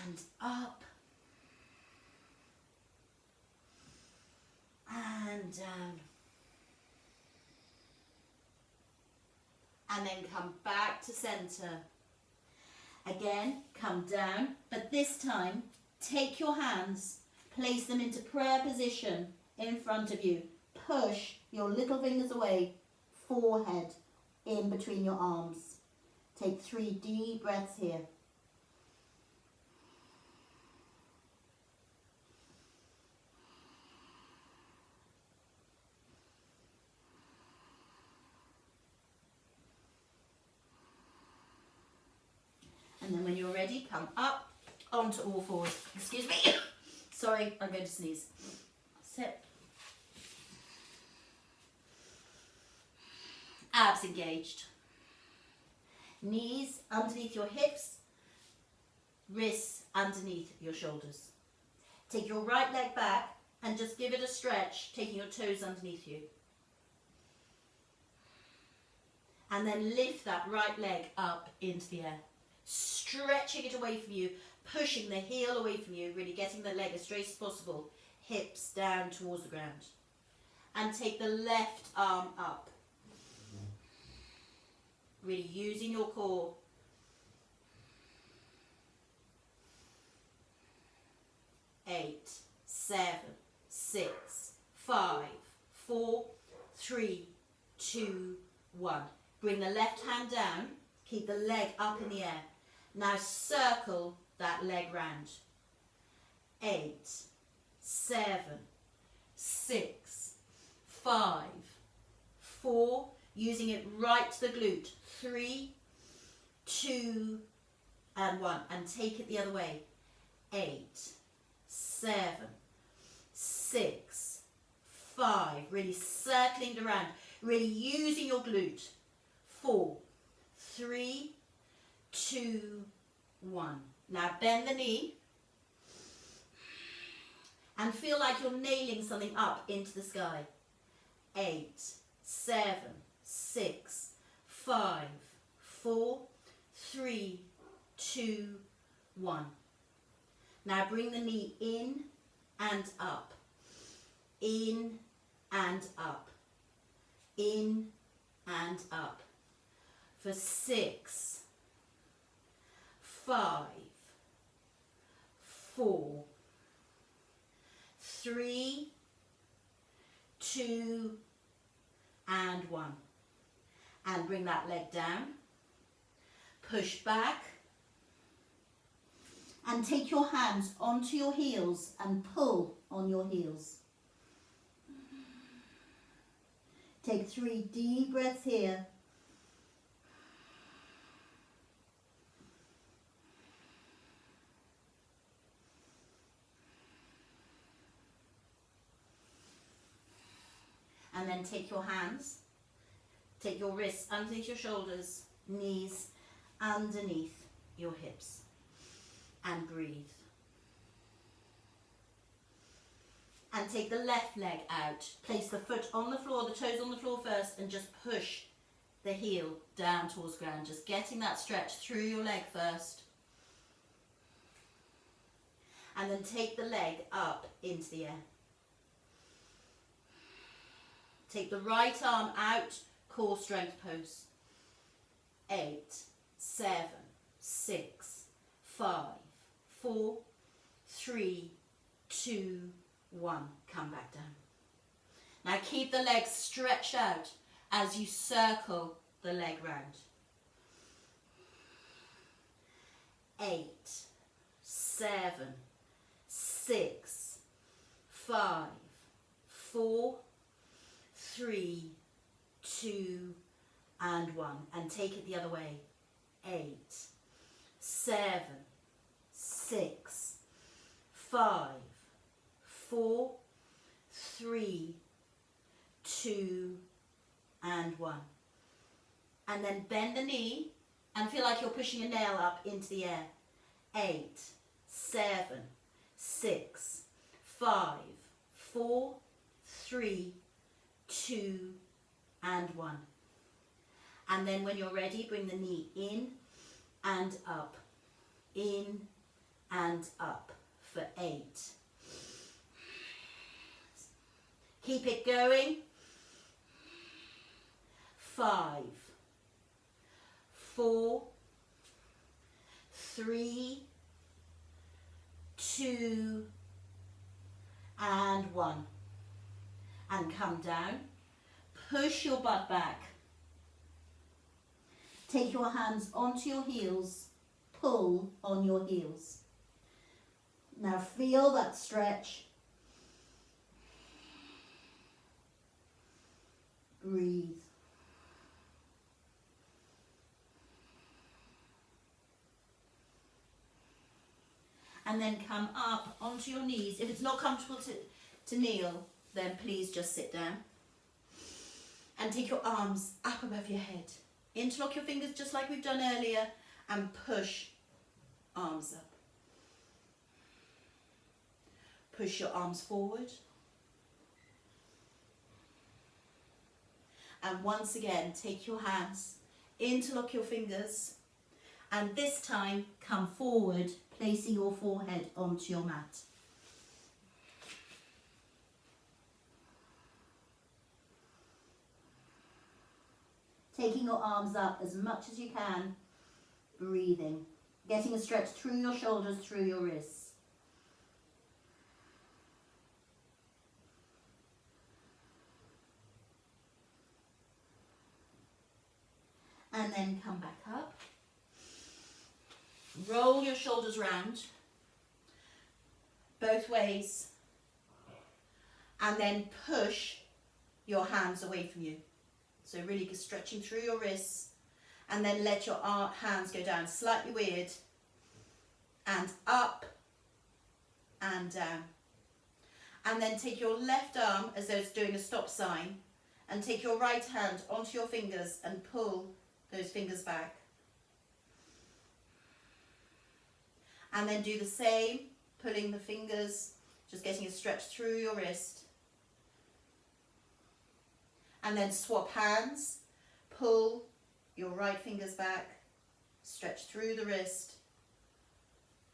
And up and down, and then come back to center. Again, come down, but this time take your hands, place them into prayer position in front of you. Push your little fingers away, forehead in between your arms. Take 3 deep breaths here. And then when you're ready, come up onto all fours. Excuse me. Sorry, I'm going to sneeze. Sit. Abs engaged. Knees underneath your hips. Wrists underneath your shoulders. Take your right leg back and just give it a stretch, taking your toes underneath you. And then lift that right leg up into the air. Stretching it away from you, pushing the heel away from you, really getting the leg as straight as possible, hips down towards the ground. And take the left arm up. Really using your core. 8, 7, 6, 5, 4, 3, 2, 1. Bring the left hand down, keep the leg up in the air. Now circle that leg round. 8, 7, 6, 5, 4, using it right to the glute. 3, 2, and 1. And take it the other way. 8, 7, 6, 5. Really circling it around. Really using your glute. 4, 3, 2, 1. Now bend the knee and feel like you're nailing something up into the sky. 8, 7, 6, 5, 4, 3, 2, 1. Now bring the knee in and up, in and up, in and up. For 6, 5, 4, 3, 2, and 1. And bring that leg down. Push back. And take your hands onto your heels and pull on your heels. Take 3 deep breaths here. And then take your hands, take your wrists underneath your shoulders, knees underneath your hips. And breathe. And take the left leg out. Place the foot on the floor, the toes on the floor first, and just push the heel down towards ground. Just getting that stretch through your leg first. And then take the leg up into the air. Take the right arm out, core strength pose. 8, 7, 6, 5, 4, 3, 2, 1. Come back down. Now keep the legs stretched out as you circle the leg round. 8, 7, 6, 5, 4, 3, 2, and 1. And take it the other way. 8, 7, 6, 5, 4, 3, 2, and 1. And then bend the knee and feel like you're pushing a nail up into the air. 8, 7, 6, 5, 4, 3, 2, and 1. And then when you're ready, bring the knee in and up, in and up for 8. Keep it going. 5, 4, 3, 2, and 1. And come down. Push your butt back. Take your hands onto your heels. Pull on your heels. Now feel that stretch. Breathe. And then come up onto your knees. If it's not comfortable to kneel, then please just sit down. And take your arms up above your head. Interlock your fingers just like we've done earlier and push arms up. Push your arms forward. And once again, take your hands, interlock your fingers, and this time come forward, placing your forehead onto your mat. Taking your arms up as much as you can, breathing, getting a stretch through your shoulders, through your wrists. And then come back up. Roll your shoulders round, both ways, and then push your hands away from you. So really stretching through your wrists, and then let your hands go down, slightly weird, and up and down. And then take your left arm as though it's doing a stop sign, and take your right hand onto your fingers and pull those fingers back. And then do the same, pulling the fingers Just getting a stretch through your wrist. And then swap hands. Pull your right fingers back. Stretch through the wrist.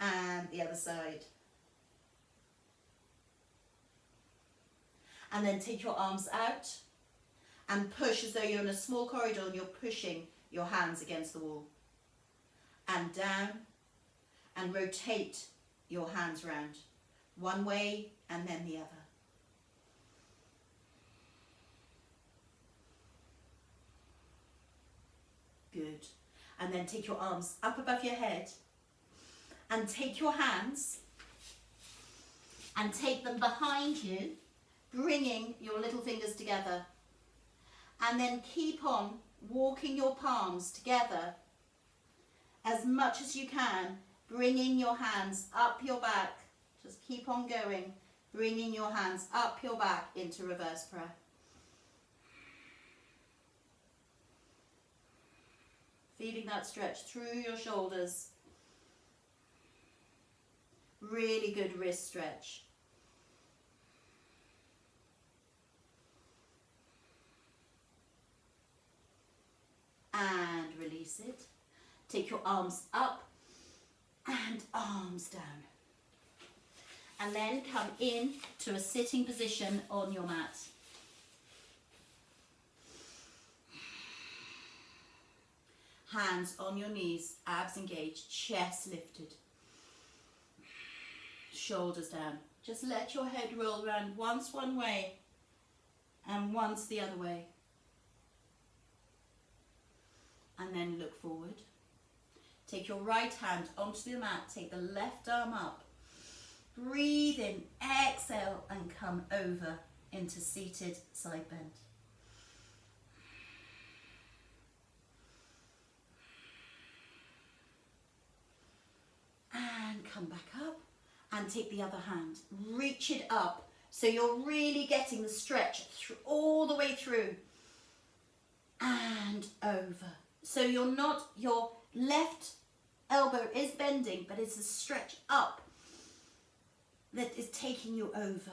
And the other side. And then take your arms out and push as though you're in a small corridor and you're pushing your hands against the wall. And down, and rotate your hands round. One way and then the other. Good. And then take your arms up above your head and take your hands and take them behind you, bringing your little fingers together. And then keep on walking your palms together as much as you can, bringing your hands up your back. Just keep on going, bringing your hands up your back into reverse prayer. Feeling that stretch through your shoulders. Really good wrist stretch. And release it. Take your arms up and arms down. And then come in to a sitting position on your mat. Hands on your knees, abs engaged, chest lifted. Shoulders down. Just let your head roll around once one way and once the other way. And then look forward. Take your right hand onto the mat, take the left arm up. Breathe in, exhale and come over into seated side bend. And come back up and take the other hand. Reach it up so you're really getting the stretch all the way through. And over. So you're not, your left elbow is bending, but it's a stretch up that is taking you over.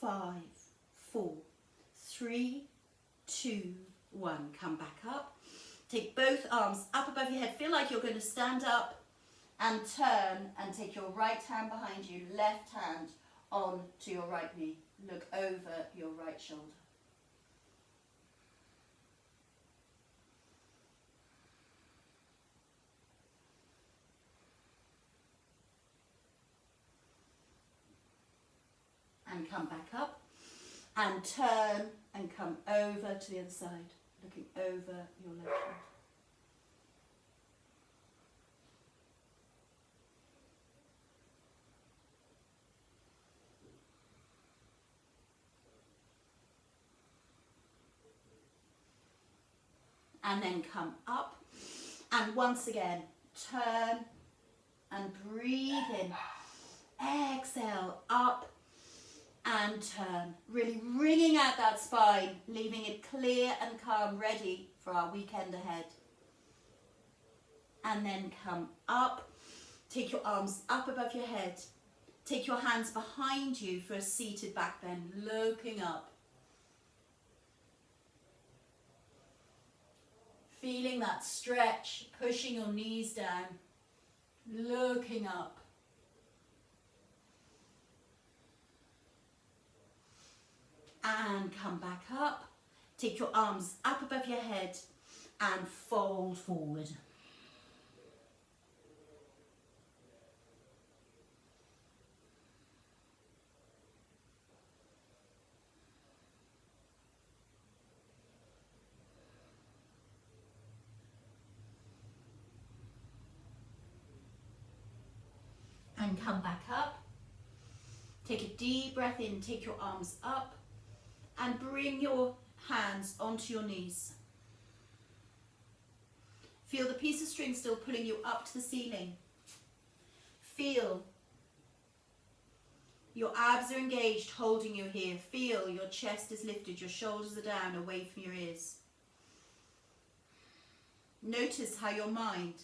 5, 4, 3, 2, 1. Come back up. Take both arms up above your head. Feel like you're going to stand up and turn and take your right hand behind you, left hand on to your right knee. Look over your right shoulder. And come back up and turn and come over to the other side, looking over your left shoulder. And then come up and once again turn and breathe in. Exhale, up and turn. Really wringing out that spine, leaving it clear and calm, ready for our weekend ahead. And then come up. Take your arms up above your head. Take your hands behind you for a seated back bend, looking up. Feeling that stretch, pushing your knees down, looking up. And come back up. Take your arms up above your head and fold forward. And come back up. Take a deep breath in, take your arms up and bring your hands onto your knees. Feel the piece of string still pulling you up to the ceiling. Feel your abs are engaged, holding you here. Feel your chest is lifted, your shoulders are down, away from your ears. Notice how your mind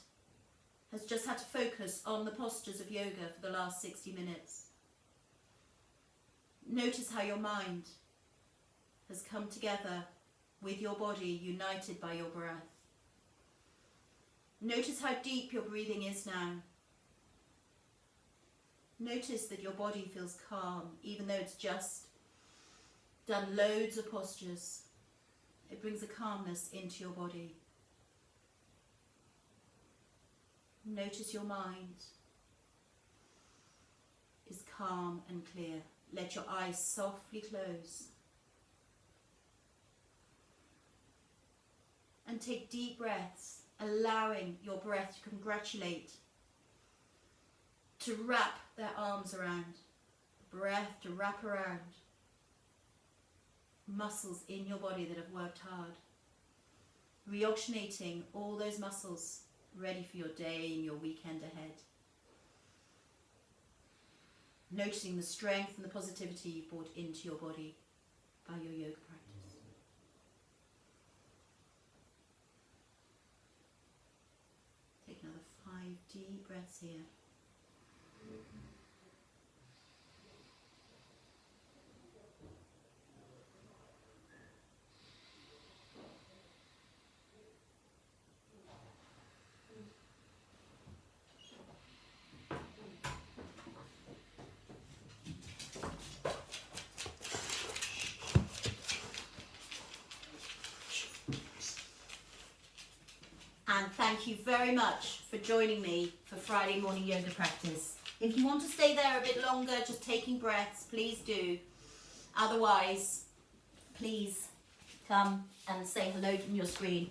has just had to focus on the postures of yoga for the last 60 minutes. Notice how your mind has come together with your body, united by your breath. Notice how deep your breathing is now. Notice that your body feels calm, even though it's just done loads of postures. It brings a calmness into your body. Notice your mind is calm and clear. Let your eyes softly close. And take deep breaths, allowing your breath to congratulate, to wrap their arms around, breath to wrap around muscles in your body that have worked hard, reoxygenating all those muscles ready for your day and your weekend ahead. Noticing the strength and the positivity you've brought into your body by your yoga practice. Take another 5 deep breaths here. And thank you very much for joining me for Friday morning yoga practice. If you want to stay there a bit longer, just taking breaths, please do. Otherwise, please come and say hello from your screen.